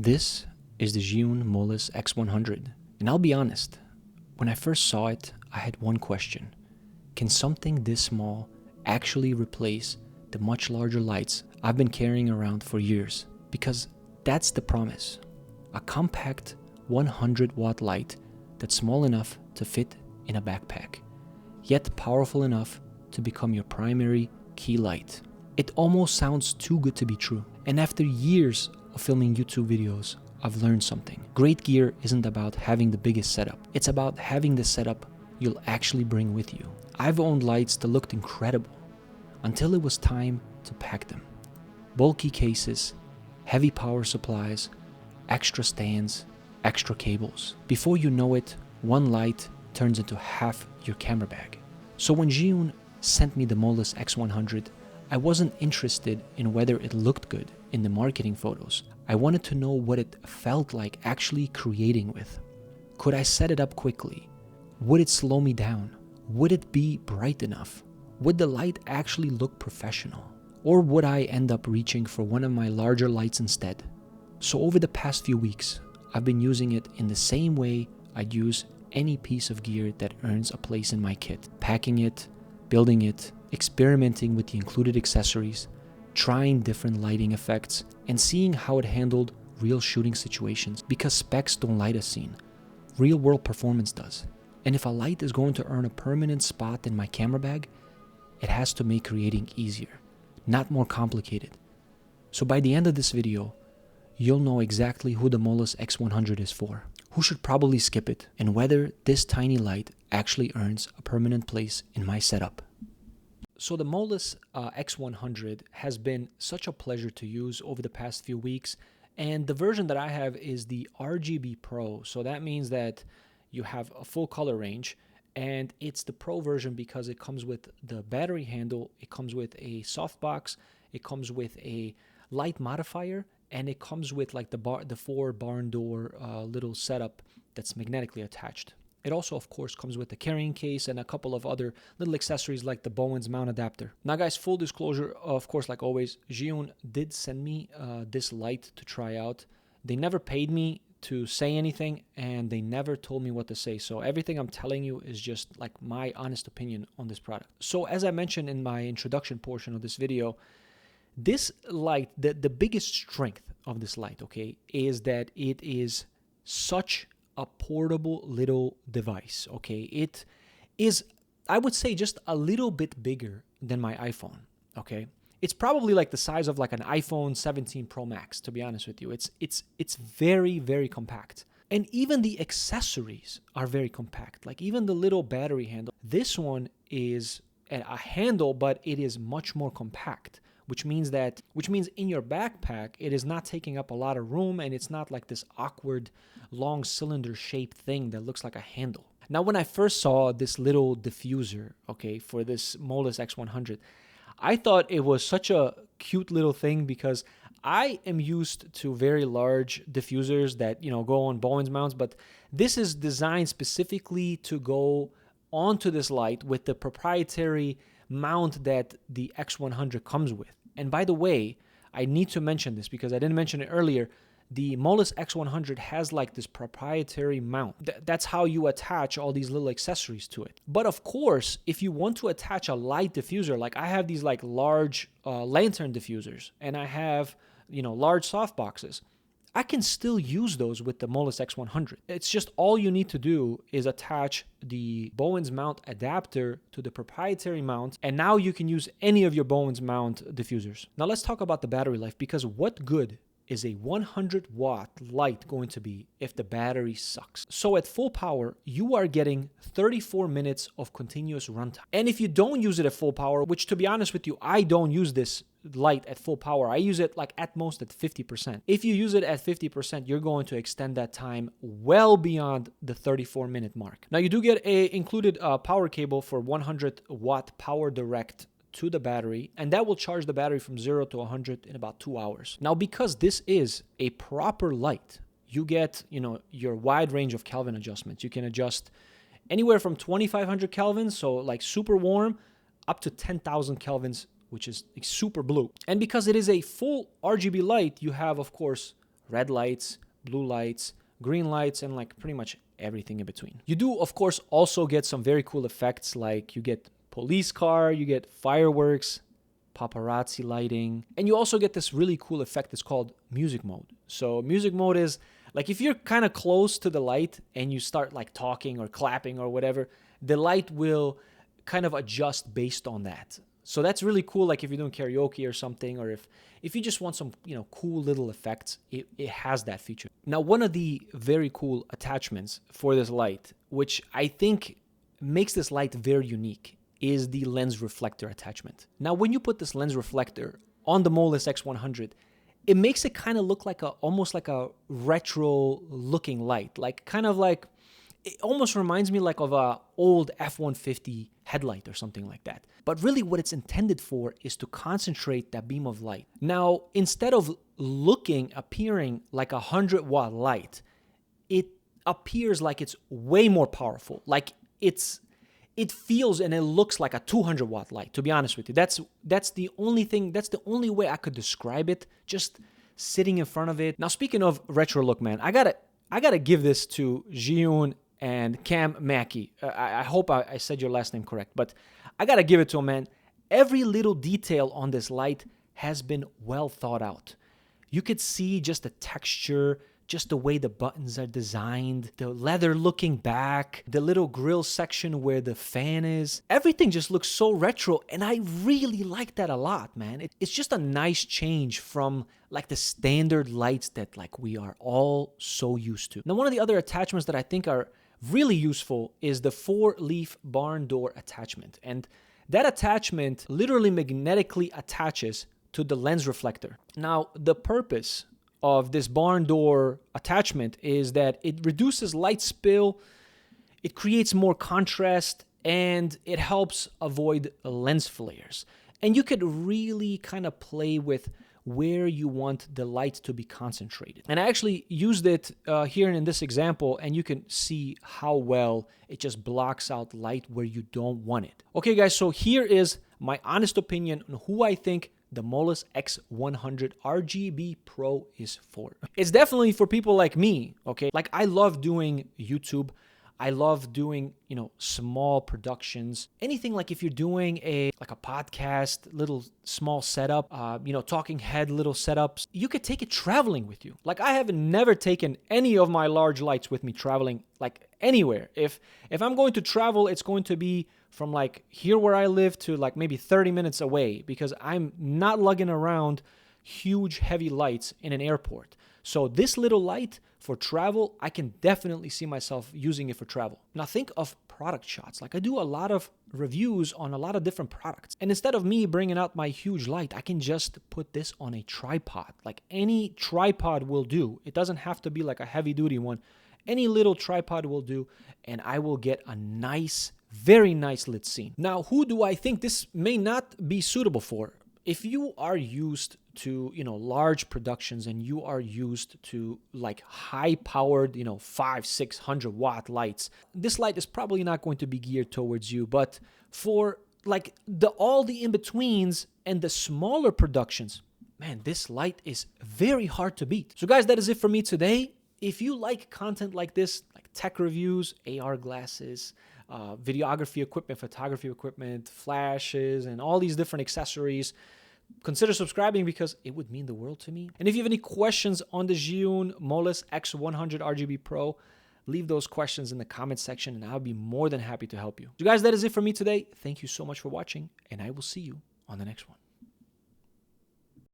This is the Zhiyun MOLUS X100, and I'll be honest, when I first saw it, I had one question. Can something this small actually replace the much larger lights I've been carrying around for years? Because that's the promise. A compact 100-watt light that's small enough to fit in a backpack, yet powerful enough to become your primary key light. It almost sounds too good to be true. And after years of filming YouTube videos, I've learned something. Great gear isn't about having the biggest setup. It's about having the setup you'll actually bring with you. I've owned lights that looked incredible until it was time to pack them. Bulky cases, heavy power supplies, extra stands, extra cables. Before you know it, one light turns into half your camera bag. So when Zhiyun sent me the MOLUS X100, I wasn't interested in whether it looked good in the marketing photos. I wanted to know what it felt like actually creating with. Could I set it up quickly? Would it slow me down? Would it be bright enough? Would the light actually look professional? Or would I end up reaching for one of my larger lights instead? So over the past few weeks, I've been using it in the same way I'd use any piece of gear that earns a place in my kit. Packing it, building it, experimenting with the included accessories, trying different lighting effects, and seeing how it handled real shooting situations. Because specs don't light a scene, real world performance does. And if a light is going to earn a permanent spot in my camera bag, it has to make creating easier, not more complicated. So by the end of this video, you'll know exactly who the MOLUS X100 is for, who should probably skip it, and whether this tiny light actually earns a permanent place in my setup. So the MOLUS X100 has been such a pleasure to use over the past few weeks, and the version that I have is the RGB Pro. So that means that you have a full color range, and it's the Pro version because it comes with the battery handle, it comes with a softbox, it comes with a light modifier, and it comes with like the four barn door little setup that's magnetically attached. It also, of course, comes with the carrying case and a couple of other little accessories like the Bowens mount adapter. Now, guys, full disclosure, of course, like always, Zhiyun did send me this light to try out. They never paid me to say anything, and they never told me what to say. So everything I'm telling you is just like my honest opinion on this product. So as I mentioned in my introduction portion of this video, this light, the biggest strength of this light, okay, is that it is such a portable little device, okay? It is, I would say, just a little bit bigger than my iPhone, okay? It's probably like the size of like an iPhone 17 Pro Max, to be honest with you. It's very, very compact. And even the accessories are very compact, like even the little battery handle. This one is a handle, but it is much more compact, which means in your backpack, it is not taking up a lot of room, and it's not like this awkward long cylinder shaped thing that looks like a handle. Now, when I first saw this little diffuser, okay, for this MOLUS X100, I thought it was such a cute little thing because I am used to very large diffusers that, you know, go on Bowens mounts, but this is designed specifically to go onto this light with the proprietary mount that the X100 comes with. And by the way, I need to mention this because I didn't mention it earlier. The MOLUS X100 has like this proprietary mount. That's how you attach all these little accessories to it. But of course, if you want to attach a light diffuser, like I have these like large lantern diffusers, and I have, you know, large softboxes, I can still use those with the MOLUS X100. It's just all you need to do is attach the Bowens mount adapter to the proprietary mount, and now you can use any of your Bowens mount diffusers. Now let's talk about the battery life, because what good is a 100-watt light going to be if the battery sucks? So at full power, you are getting 34 minutes of continuous runtime. And if you don't use it at full power, which to be honest with you, I don't use this light at full power. I use it like at most at 50%. If you use it at 50%, you're going to extend that time well beyond the 34-minute mark. Now you do get a included power cable for 100-watt power direct to the battery, and that will charge the battery from 0 to 100 in about 2 hours. Now, because this is a proper light, you get, you know, your wide range of Kelvin adjustments. You can adjust anywhere from 2500 kelvins, so like super warm, up to 10,000 kelvins, which is super blue. And because it is a full RGB light, you have, of course, red lights, blue lights, green lights, and like pretty much everything in between. You do, of course, also get some very cool effects, like you get police car, you get fireworks, paparazzi lighting, and you also get this really cool effect. It's called music mode. So music mode is like if you're kind of close to the light and you start like talking or clapping or whatever, the light will kind of adjust based on that. So that's really cool, like if you're doing karaoke or something, or if you just want some, cool little effects, it has that feature. Now, one of the very cool attachments for this light, which I think makes this light very unique, is the lens reflector attachment. Now, when you put this lens reflector on the MOLUS X100, it makes it kind of look like almost like a retro looking light, it almost reminds me like of a old F-150 headlight or something like that. But really what it's intended for is to concentrate that beam of light. Now, instead of appearing like a 100-watt light, it appears like it's way more powerful. Like it feels and it looks like a 200-watt light, to be honest with you. That's the only way I could describe it, just sitting in front of it. Now, speaking of retro look, man, I gotta give this to Zhiyun and Cam Mackey. I hope I said your last name correct, but I gotta give it to him, man. Every little detail on this light has been well thought out. You could see just the texture, just the way the buttons are designed, the leather looking back, the little grill section where the fan is. Everything just looks so retro, and I really like that a lot, man. It's just a nice change from like the standard lights that like we are all so used to. Now, one of the other attachments that I think are really useful is the 4-leaf barn door attachment. And that attachment literally magnetically attaches to the lens reflector. Now, the purpose of this barn door attachment is that it reduces light spill, it creates more contrast, and it helps avoid lens flares. And you could really kind of play with where you want the light to be concentrated. And I actually used it here in this example, and you can see how well it just blocks out light where you don't want it. Okay, guys, so here is my honest opinion on who I think the MOLUS X100 RGB Pro is for. It's definitely for people like me, okay? Like, I love doing YouTube. I love doing, small productions. Anything like if you're doing a podcast, little small setup, talking head little setups, you could take it traveling with you. Like, I have never taken any of my large lights with me traveling, like anywhere. If I'm going to travel, it's going to be from like here where I live to like maybe 30 minutes away, because I'm not lugging around huge heavy lights in an airport. So this little light for travel, I can definitely see myself using it for travel. Now think of product shots. Like, I do a lot of reviews on a lot of different products. And instead of me bringing out my huge light, I can just put this on a tripod. Like, any tripod will do. It doesn't have to be like a heavy duty one. Any little tripod will do, and I will get a nice, very nice lit scene. Now, who do I think this may not be suitable for? If you are used to, large productions, and you are used to like high powered, 500-600 watt lights, this light is probably not going to be geared towards you. But for like all the in-betweens and the smaller productions, man, this light is very hard to beat. So guys, that is it for me today. If you like content like this, like tech reviews, AR glasses, videography equipment, photography equipment, flashes, and all these different accessories, consider subscribing, because it would mean the world to me. And if you have any questions on the Zhiyun MOLUS X100 RGB Pro, leave those questions in the comment section, and I'll be more than happy to help you. So guys, that is it for me today. Thank you so much for watching, and I will see you on the next one.